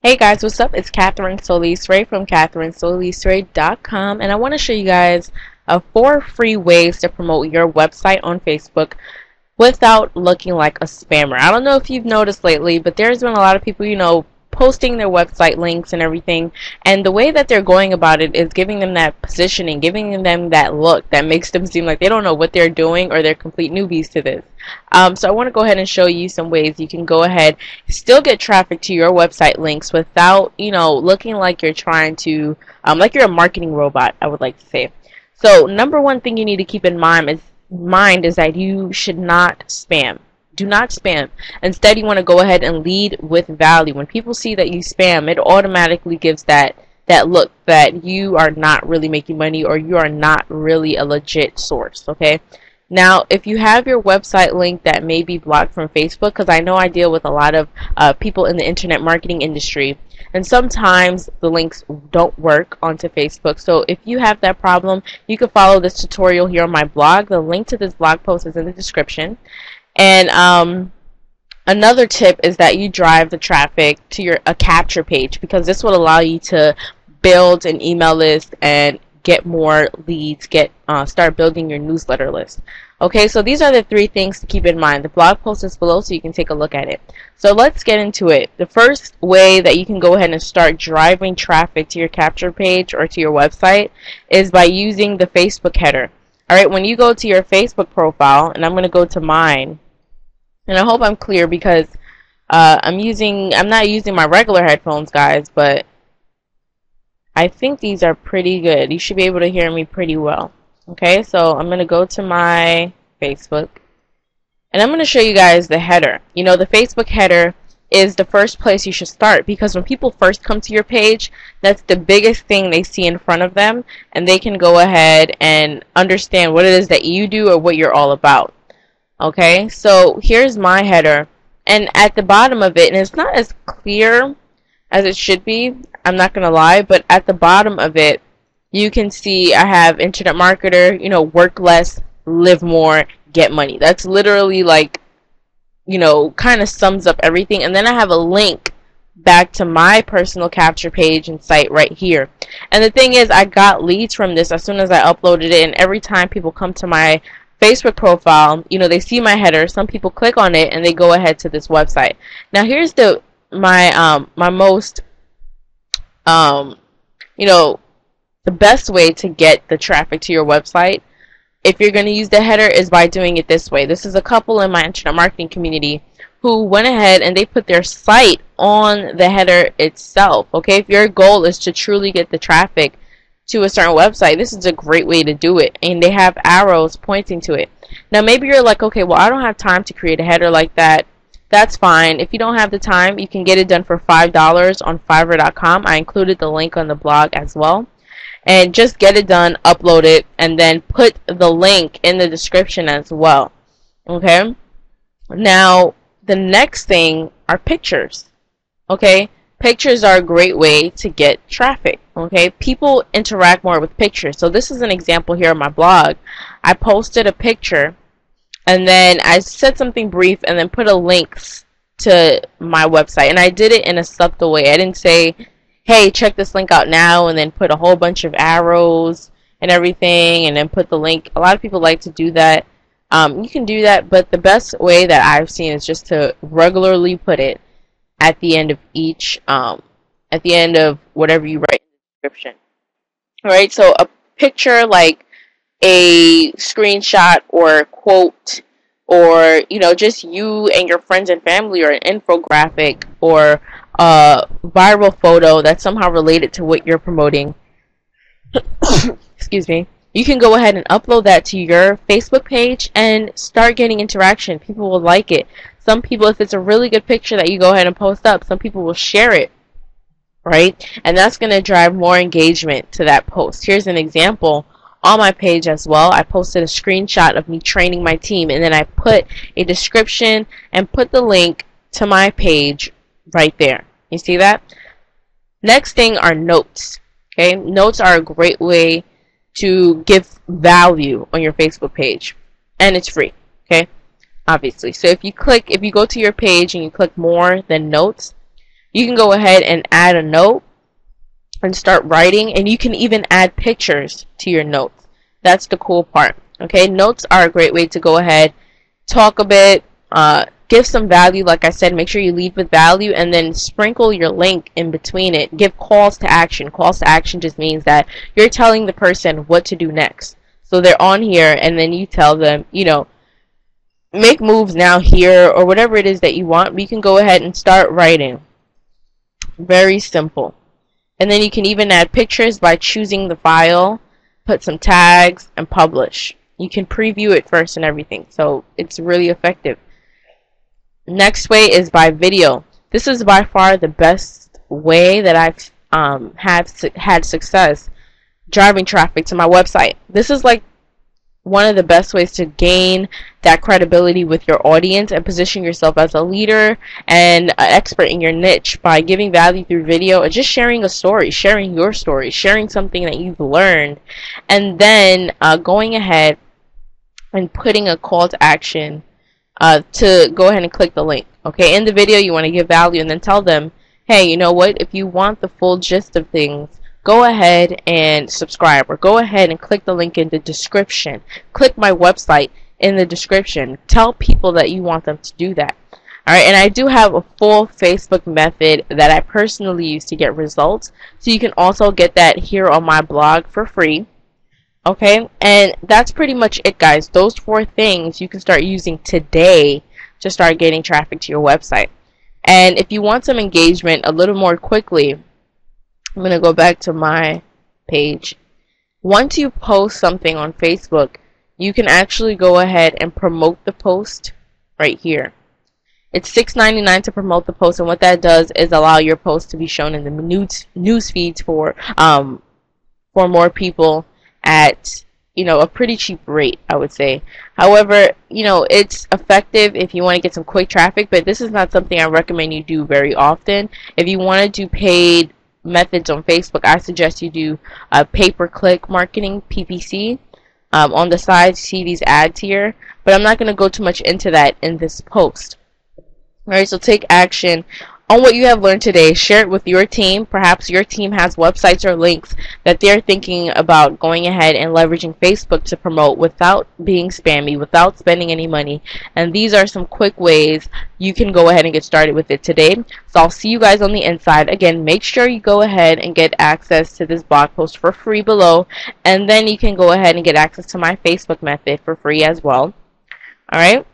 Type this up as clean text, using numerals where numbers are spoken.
Hey guys, what's up? It's Catherine Solisre from CatherineSolisre.com, and I want to show you guys 4 free ways to promote your website on Facebook without looking like a spammer. I don't know if you've noticed lately, but there's been a lot of people, posting their website links and everything, and the way that they're going about it is giving them that positioning, giving them that look that makes them seem like they don't know what they're doing or they're complete newbies to this. So I want to go ahead and show you some ways you can go ahead, still get traffic to your website links without, looking like you're trying to, like you're a marketing robot, I would like to say. So number one thing you need to keep in mind is that you should not spam. Do not spam. Instead, you want to go ahead and lead with value. When people see that you spam, it automatically gives that look that you are not really making money or you are not really a legit source, okay? Now, if you have your website link that may be blocked from Facebook, because I know I deal with a lot of people in the internet marketing industry, and sometimes the links don't work onto Facebook. So if you have that problem, you can follow this tutorial here on my blog. The link to this blog post is in the description. And another tip is that you drive the traffic to a capture page, because this will allow you to build an email list and get more leads, start building your newsletter list. Okay, so these are the 3 things to keep in mind. The blog post is below so you can take a look at it. So let's get into it. The first way that you can go ahead and start driving traffic to your capture page or to your website is by using the Facebook header. Alright, when you go to your Facebook profile, and I'm going to go to mine, and I hope I'm clear because I'm not using my regular headphones, guys, but I think these are pretty good. You should be able to hear me pretty well. Okay, so I'm going to go to my Facebook, and I'm going to show you guys the header. The Facebook header is the first place you should start, because when people first come to your page, that's the biggest thing they see in front of them, and they can go ahead and understand what it is that you do or what you're all about. Okay, so here's my header, and at the bottom of it, and it's not as clear as it should be, I'm not gonna lie, but at the bottom of it you can see I have internet marketer, work less, live more, get money. That's literally like, kind of sums up everything. And then I have a link back to my personal capture page and site right here. And the thing is, I got leads from this as soon as I uploaded it, and every time people come to my Facebook profile, they see my header, some people click on it and they go ahead to this website. Now here's my most the best way to get the traffic to your website, if you're going to use the header, is by doing it this way. This is a couple in my internet marketing community who went ahead and they put their site on the header itself. Okay, if your goal is to truly get the traffic to a certain website, this is a great way to do it, and they have arrows pointing to it. Now maybe you're like, okay, well, I don't have time to create a header like that. That's fine. If you don't have the time, you can get it done for $5 on Fiverr.com. I included the link on the blog as well. And just get it done, upload it, and then put the link in the description as well. Okay? Now, the next thing are pictures. Okay? Pictures are a great way to get traffic. Okay? People interact more with pictures. So this is an example here on my blog. I posted a picture, and then I said something brief and then put a link to my website. And I did it in a subtle way. I didn't say, hey, check this link out now, and then put a whole bunch of arrows and everything, and then put the link. A lot of people like to do that. You can do that, but the best way that I've seen is just to regularly put it at the end of each, at the end of whatever you write in the description. Alright, so a picture like a screenshot or a quote, or just you and your friends and family, or an infographic, or a viral photo that's somehow related to what you're promoting. Excuse me. You can go ahead and upload that to your Facebook page and start getting interaction. People will like it. Some people, if it's a really good picture that you go ahead and post up, some people will share it, right? And that's going to drive more engagement to that post. Here's an example on my page as well. I posted a screenshot of me training my team, and then I put a description and put the link to my page right there. You see that? Next thing are notes. Okay, notes are a great way to give value on your Facebook page, and it's free. Okay, obviously. So if you go to your page and you click more than notes, you can go ahead and add a note and start writing, and you can even add pictures to your notes. That's the cool part. Okay, notes are a great way to go ahead, talk a bit, give some value. Like I said, make sure you lead with value, and then sprinkle your link in between it. Give calls to action. Calls to action just means that you're telling the person what to do next. So they're on here, and then you tell them, you know, make moves now here, or whatever it is that you want. You can go ahead and start writing. Very simple. And then you can even add pictures by choosing the file, put some tags, and publish. You can preview it first and everything, so it's really effective. Next way is by video. This is by far the best way that I've had success driving traffic to my website. This is like one of the best ways to gain that credibility with your audience and position yourself as a leader and an expert in your niche by giving value through video and just sharing a story, sharing your story, sharing something that you've learned, and then going ahead and putting a call to action to go ahead and click the link. Okay, in the video you want to give value and then tell them, hey, you know what, if you want the full gist of things, go ahead and subscribe, or go ahead and click the link in the description. Click my website in the description. Tell people that you want them to do that. Alright, and I do have a full Facebook method that I personally use to get results. So you can also get that here on my blog for free. Okay, and that's pretty much it, guys. Those 4 things you can start using today to start getting traffic to your website. And if you want some engagement a little more quickly, I'm going to go back to my page. Once you post something on Facebook, you can actually go ahead and promote the post right here. It's $6.99 to promote the post, and what that does is allow your post to be shown in the news feeds for more people at, you know, a pretty cheap rate, I would say. However, you know, it's effective if you want to get some quick traffic, but this is not something I recommend you do very often. If you want to do paid methods on Facebook, I suggest you do pay-per-click marketing, PPC. On the side, you see these ads here, but I'm not going to go too much into that in this post. Alright, so take action on what you have learned today. Share it with your team. Perhaps your team has websites or links that they're thinking about going ahead and leveraging Facebook to promote without being spammy, without spending any money. And these are some quick ways you can go ahead and get started with it today. So I'll see you guys on the inside. Again, make sure you go ahead and get access to this blog post for free below, and then you can go ahead and get access to my Facebook method for free as well. Alright?